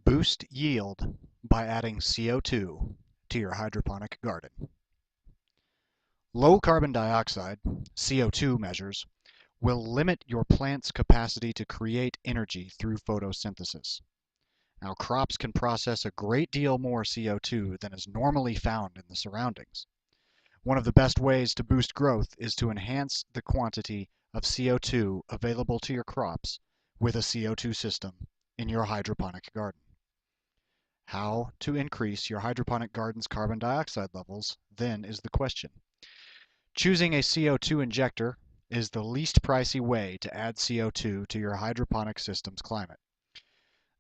Boost yield by adding CO2 to your hydroponic garden. Low carbon dioxide, CO2 measures, will limit your plant's capacity to create energy through photosynthesis. Now, crops can process a great deal more CO2 than is normally found in the surroundings. One of the best ways to boost growth is to enhance the quantity of CO2 available to your crops with a CO2 system in your hydroponic garden. How to increase your hydroponic garden's carbon dioxide levels, then, is the question. Choosing a CO2 injector is the least pricey way to add CO2 to your hydroponic system's climate.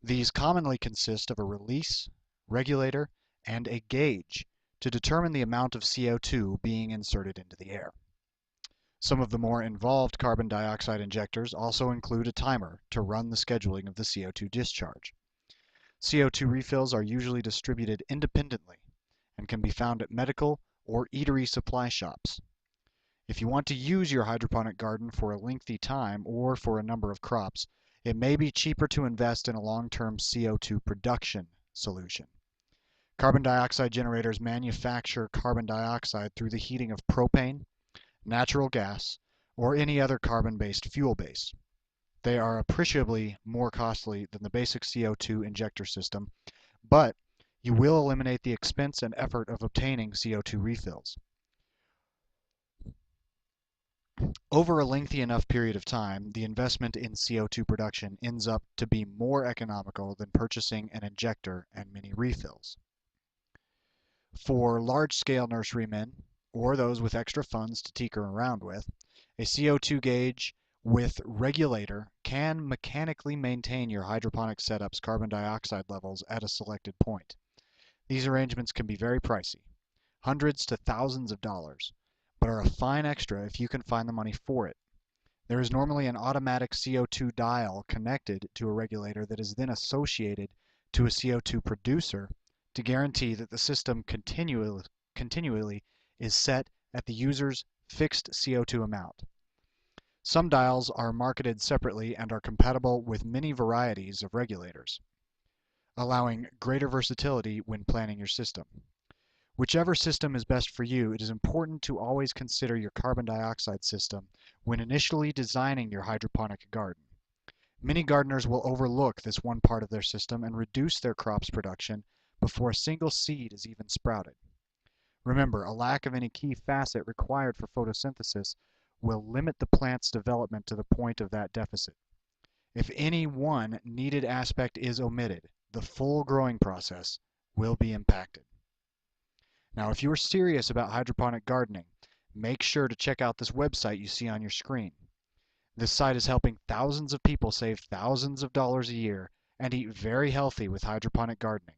These commonly consist of a release, regulator, and a gauge to determine the amount of CO2 being inserted into the air. Some of the more involved carbon dioxide injectors also include a timer to run the scheduling of the CO2 discharge. CO2 refills are usually distributed independently and can be found at medical or eatery supply shops. If you want to use your hydroponic garden for a lengthy time or for a number of crops, it may be cheaper to invest in a long-term CO2 production solution. Carbon dioxide generators manufacture carbon dioxide through the heating of propane, natural gas, or any other carbon-based fuel base. They are appreciably more costly than the basic CO2 injector system, but you will eliminate the expense and effort of obtaining CO2 refills. Over a lengthy enough period of time, the investment in CO2 production ends up to be more economical than purchasing an injector and many refills. For large-scale nurserymen, or those with extra funds to tinker around with, a CO2 gauge with regulator can mechanically maintain your hydroponic setup's carbon dioxide levels at a selected point. These arrangements can be very pricey, hundreds to thousands of dollars, but are a fine extra if you can find the money for it. There is normally an automatic CO2 dial connected to a regulator that is then associated to a CO2 producer to guarantee that the system continually is set at the user's fixed CO2 amount. Some dials are marketed separately and are compatible with many varieties of regulators, allowing greater versatility when planning your system. Whichever system is best for you, it is important to always consider your carbon dioxide system when initially designing your hydroponic garden. Many gardeners will overlook this one part of their system and reduce their crop's production before a single seed is even sprouted. Remember, a lack of any key facet required for photosynthesis will limit the plant's development to the point of that deficit. If any one needed aspect is omitted, the full growing process will be impacted. Now, if you are serious about hydroponic gardening, make sure to check out this website you see on your screen. This site is helping thousands of people save thousands of dollars a year and eat very healthy with hydroponic gardening.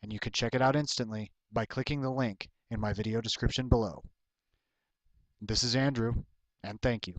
And you can check it out instantly by clicking the link in my video description below. This is Andrew, and thank you.